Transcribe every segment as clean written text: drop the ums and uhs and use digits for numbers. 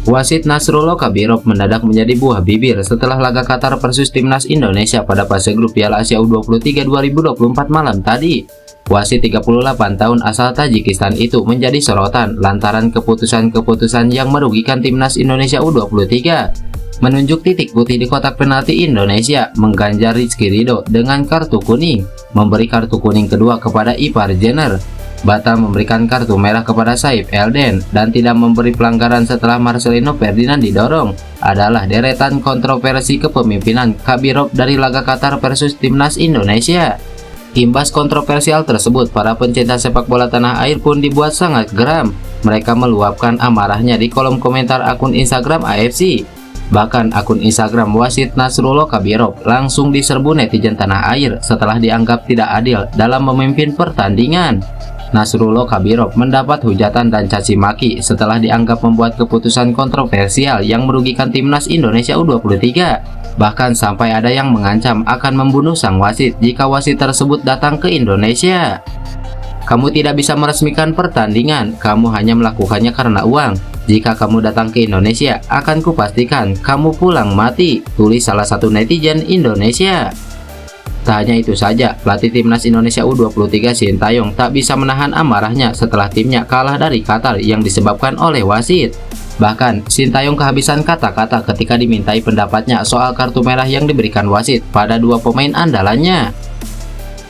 Wasit Nasrullah Kabirov mendadak menjadi buah bibir setelah laga Qatar versus Timnas Indonesia pada fase grup Piala Asia U23 2024 malam tadi. Wasit 38 tahun asal Tajikistan itu menjadi sorotan lantaran keputusan-keputusan yang merugikan Timnas Indonesia U23. Menunjuk titik putih di kotak penalti Indonesia, mengganjar Rizky Ridho dengan kartu kuning, memberi kartu kuning kedua kepada Ipar Jenner, batal memberikan kartu merah kepada Saif Elden, dan tidak memberi pelanggaran setelah Marcelino Ferdinand didorong adalah deretan kontroversi kepemimpinan Kabirov dari laga Qatar versus Timnas Indonesia. Imbas kontroversial tersebut, para pencinta sepak bola tanah air pun dibuat sangat geram. Mereka meluapkan amarahnya di kolom komentar akun Instagram AFC. Bahkan akun Instagram wasit Nasrullah Kabirov langsung diserbu netizen tanah air setelah dianggap tidak adil dalam memimpin pertandingan. Nasrullah Kabirov mendapat hujatan dan caci maki setelah dianggap membuat keputusan kontroversial yang merugikan Timnas Indonesia U23. Bahkan sampai ada yang mengancam akan membunuh sang wasit jika wasit tersebut datang ke Indonesia. Kamu tidak bisa meresmikan pertandingan, kamu hanya melakukannya karena uang. Jika kamu datang ke Indonesia, akan kupastikan kamu pulang mati, tulis salah satu netizen Indonesia. Tak hanya itu saja, pelatih Timnas Indonesia U23 Sintayong tak bisa menahan amarahnya setelah timnya kalah dari Qatar yang disebabkan oleh wasit. Bahkan, Sintayong kehabisan kata-kata ketika dimintai pendapatnya soal kartu merah yang diberikan wasit pada dua pemain andalannya.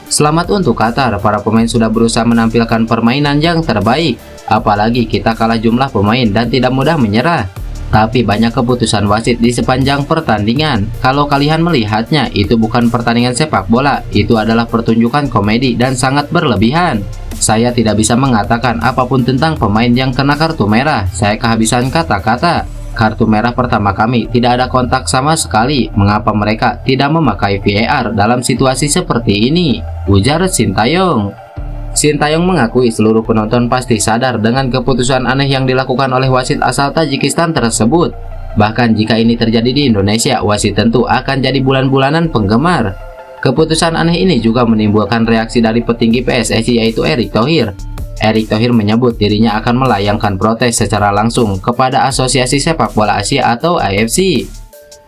Selamat untuk Qatar, para pemain sudah berusaha menampilkan permainan yang terbaik. Apalagi kita kalah jumlah pemain dan tidak mudah menyerah. Tapi banyak keputusan wasit di sepanjang pertandingan. Kalau kalian melihatnya, itu bukan pertandingan sepak bola, itu adalah pertunjukan komedi dan sangat berlebihan. Saya tidak bisa mengatakan apapun tentang pemain yang kena kartu merah. Saya kehabisan kata-kata. Kartu merah pertama kami tidak ada kontak sama sekali. Mengapa mereka tidak memakai VAR dalam situasi seperti ini? Ujar Sintayong. Sintayong mengakui seluruh penonton pasti sadar dengan keputusan aneh yang dilakukan oleh wasit asal Tajikistan tersebut. Bahkan jika ini terjadi di Indonesia, wasit tentu akan jadi bulan-bulanan penggemar. Keputusan aneh ini juga menimbulkan reaksi dari petinggi PSSI yaitu Erick Thohir. Erick Thohir menyebut dirinya akan melayangkan protes secara langsung kepada Asosiasi Sepak Bola Asia atau AFC.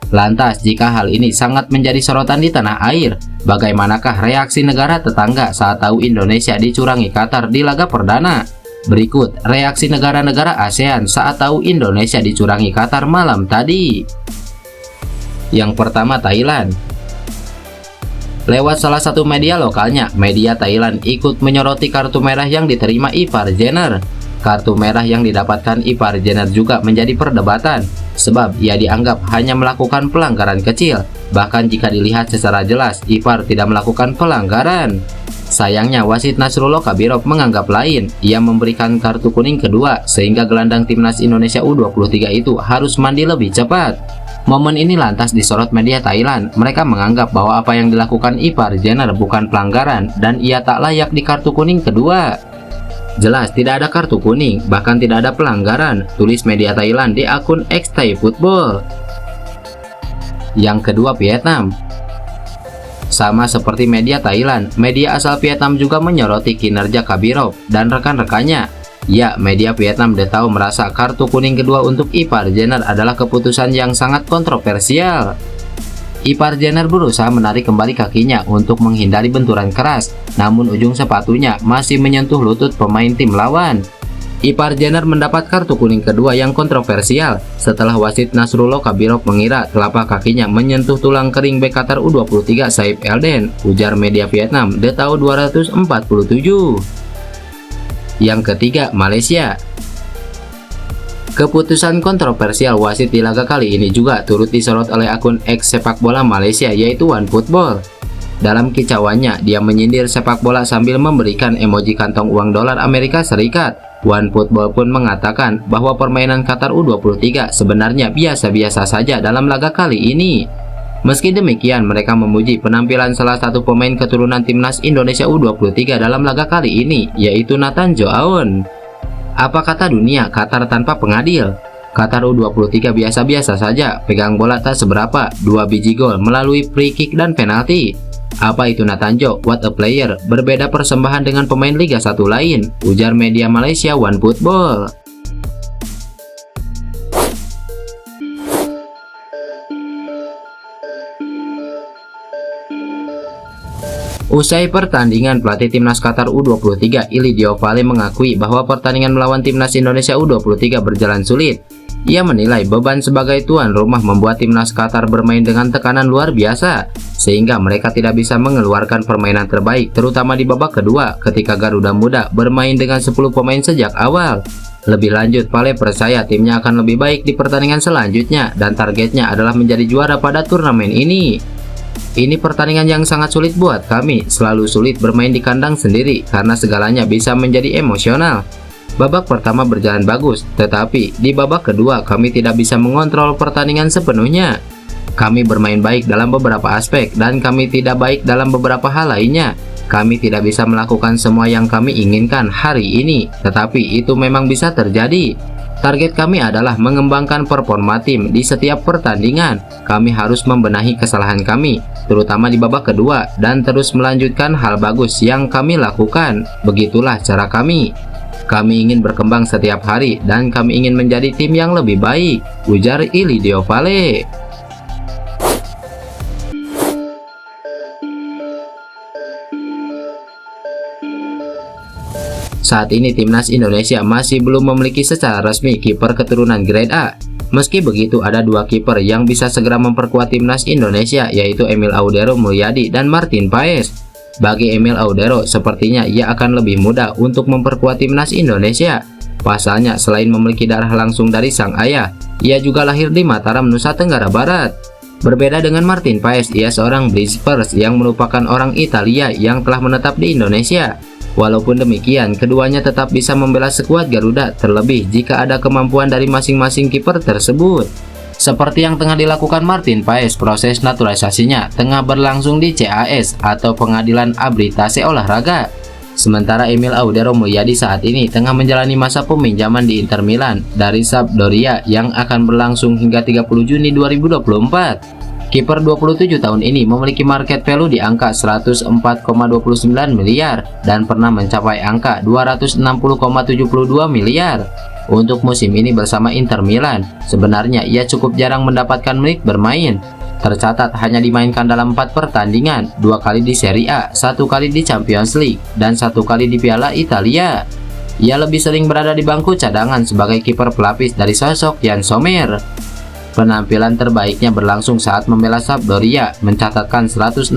Lantas, jika hal ini sangat menjadi sorotan di tanah air, bagaimanakah reaksi negara tetangga saat tahu Indonesia dicurangi Qatar di laga perdana? Berikut reaksi negara-negara ASEAN saat tahu Indonesia dicurangi Qatar malam tadi. Yang pertama, Thailand. Lewat salah satu media lokalnya, media Thailand ikut menyoroti kartu merah yang diterima Ipar Jenner. Kartu merah yang didapatkan Ipar Jenner juga menjadi perdebatan, sebab ia dianggap hanya melakukan pelanggaran kecil. Bahkan jika dilihat secara jelas, Ipar tidak melakukan pelanggaran. Sayangnya wasit Nasrullah Kabirov menganggap lain. Ia memberikan kartu kuning kedua, sehingga gelandang Timnas Indonesia U23 itu harus mandi lebih cepat. Momen ini lantas disorot media Thailand. Mereka menganggap bahwa apa yang dilakukan Ipar Jenner bukan pelanggaran dan ia tak layak di kartu kuning kedua. Jelas tidak ada kartu kuning, bahkan tidak ada pelanggaran, tulis media Thailand di akun X Thai Football. Yang kedua, Vietnam. Sama seperti media Thailand, media asal Vietnam juga menyoroti kinerja Kabirov dan rekan-rekannya. Ya, media Vietnam The Tao merasa kartu kuning kedua untuk Ipar Jenner adalah keputusan yang sangat kontroversial. Ipar Jenner berusaha menarik kembali kakinya untuk menghindari benturan keras, namun ujung sepatunya masih menyentuh lutut pemain tim lawan. Ipar Jenner mendapat kartu kuning kedua yang kontroversial setelah wasit Nasrullah Kabirov mengira telapak kakinya menyentuh tulang kering bek Qatar U23 Saif Elden, ujar media Vietnam The Tao 247. Yang ketiga, Malaysia. Keputusan kontroversial wasit di laga kali ini juga turut disorot oleh akun X sepak bola Malaysia yaitu OneFootball. Dalam kicauannya, dia menyindir sepak bola sambil memberikan emoji kantong uang dolar Amerika Serikat. OneFootball pun mengatakan bahwa permainan Qatar U23 sebenarnya biasa-biasa saja dalam laga kali ini. Meski demikian, mereka memuji penampilan salah satu pemain keturunan Timnas Indonesia U23 dalam laga kali ini, yaitu Nathan Joaon. Apa kata dunia, Qatar tanpa pengadil? Qatar U23 biasa-biasa saja, pegang bola tak seberapa, 2 biji gol melalui free kick dan penalti. Apa itu Nathan Jo? What a player, berbeda persembahan dengan pemain Liga 1 lain, ujar media Malaysia OneFootball. Usai pertandingan, pelatih timnas Qatar U23 Ili Diopale mengakui bahwa pertandingan melawan timnas Indonesia U23 berjalan sulit. Ia menilai beban sebagai tuan rumah membuat timnas Qatar bermain dengan tekanan luar biasa, sehingga mereka tidak bisa mengeluarkan permainan terbaik, terutama di babak kedua ketika Garuda Muda bermain dengan 10 pemain sejak awal. Lebih lanjut, Pale percaya timnya akan lebih baik di pertandingan selanjutnya dan targetnya adalah menjadi juara pada turnamen ini. Ini pertandingan yang sangat sulit buat kami, selalu sulit bermain di kandang sendiri karena segalanya bisa menjadi emosional. Babak pertama berjalan bagus, tetapi di babak kedua kami tidak bisa mengontrol pertandingan sepenuhnya. Kami bermain baik dalam beberapa aspek dan kami tidak baik dalam beberapa hal lainnya. Kami tidak bisa melakukan semua yang kami inginkan hari ini, tetapi itu memang bisa terjadi. Target kami adalah mengembangkan performa tim di setiap pertandingan. Kami harus membenahi kesalahan kami, terutama di babak kedua, dan terus melanjutkan hal bagus yang kami lakukan. Begitulah cara kami. Kami ingin berkembang setiap hari dan kami ingin menjadi tim yang lebih baik, ujar Ili Diopale. Saat ini timnas Indonesia masih belum memiliki secara resmi kiper keturunan Grade A. Meski begitu, ada dua kiper yang bisa segera memperkuat timnas Indonesia, yaitu Emil Audero Mulyadi dan Martin Paes. Bagi Emil Audero, sepertinya ia akan lebih mudah untuk memperkuat timnas Indonesia. Pasalnya, selain memiliki darah langsung dari sang ayah, ia juga lahir di Mataram, Nusa Tenggara Barat. Berbeda dengan Martin Paes, ia seorang Bluespers yang merupakan orang Italia yang telah menetap di Indonesia. Walaupun demikian, keduanya tetap bisa membela skuad Garuda, terlebih jika ada kemampuan dari masing-masing kiper tersebut. Seperti yang tengah dilakukan Martin Paes, proses naturalisasinya tengah berlangsung di CAS atau Pengadilan Arbitrase Olahraga. Sementara Emil Audero Mulyadi saat ini tengah menjalani masa peminjaman di Inter Milan dari Sampdoria yang akan berlangsung hingga 30 Juni 2024. Kiper 27 tahun ini memiliki market value di angka 104,29 miliar dan pernah mencapai angka 260,72 miliar. Untuk musim ini bersama Inter Milan, sebenarnya ia cukup jarang mendapatkan menit bermain. Tercatat hanya dimainkan dalam 4 pertandingan, 2 kali di Serie A, 1 kali di Champions League, dan 1 kali di Piala Italia. Ia lebih sering berada di bangku cadangan sebagai kiper pelapis dari sosok Yann Sommer. Penampilan terbaiknya berlangsung saat membela Sampdoria, mencatatkan 169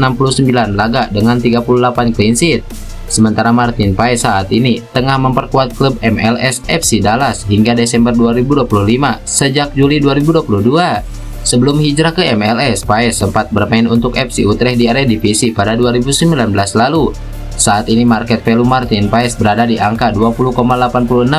laga dengan 38 clean sheet. Sementara Martin Paes saat ini tengah memperkuat klub MLS FC Dallas hingga Desember 2025 sejak Juli 2022. Sebelum hijrah ke MLS, Paes sempat bermain untuk FC Utrecht di Eredivisie pada 2019 lalu. Saat ini market value Martin Paes berada di angka 20,86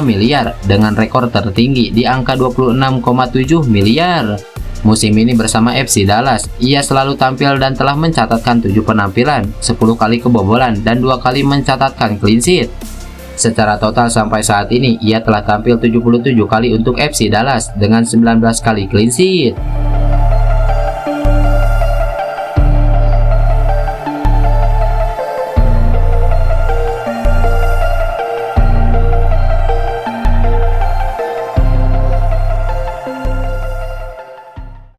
miliar dengan rekor tertinggi di angka 26,7 miliar. Musim ini bersama FC Dallas, ia selalu tampil dan telah mencatatkan 7 penampilan, 10 kali kebobolan, dan 2 kali mencatatkan clean sheet. Secara total sampai saat ini, ia telah tampil 77 kali untuk FC Dallas dengan 19 kali clean sheet.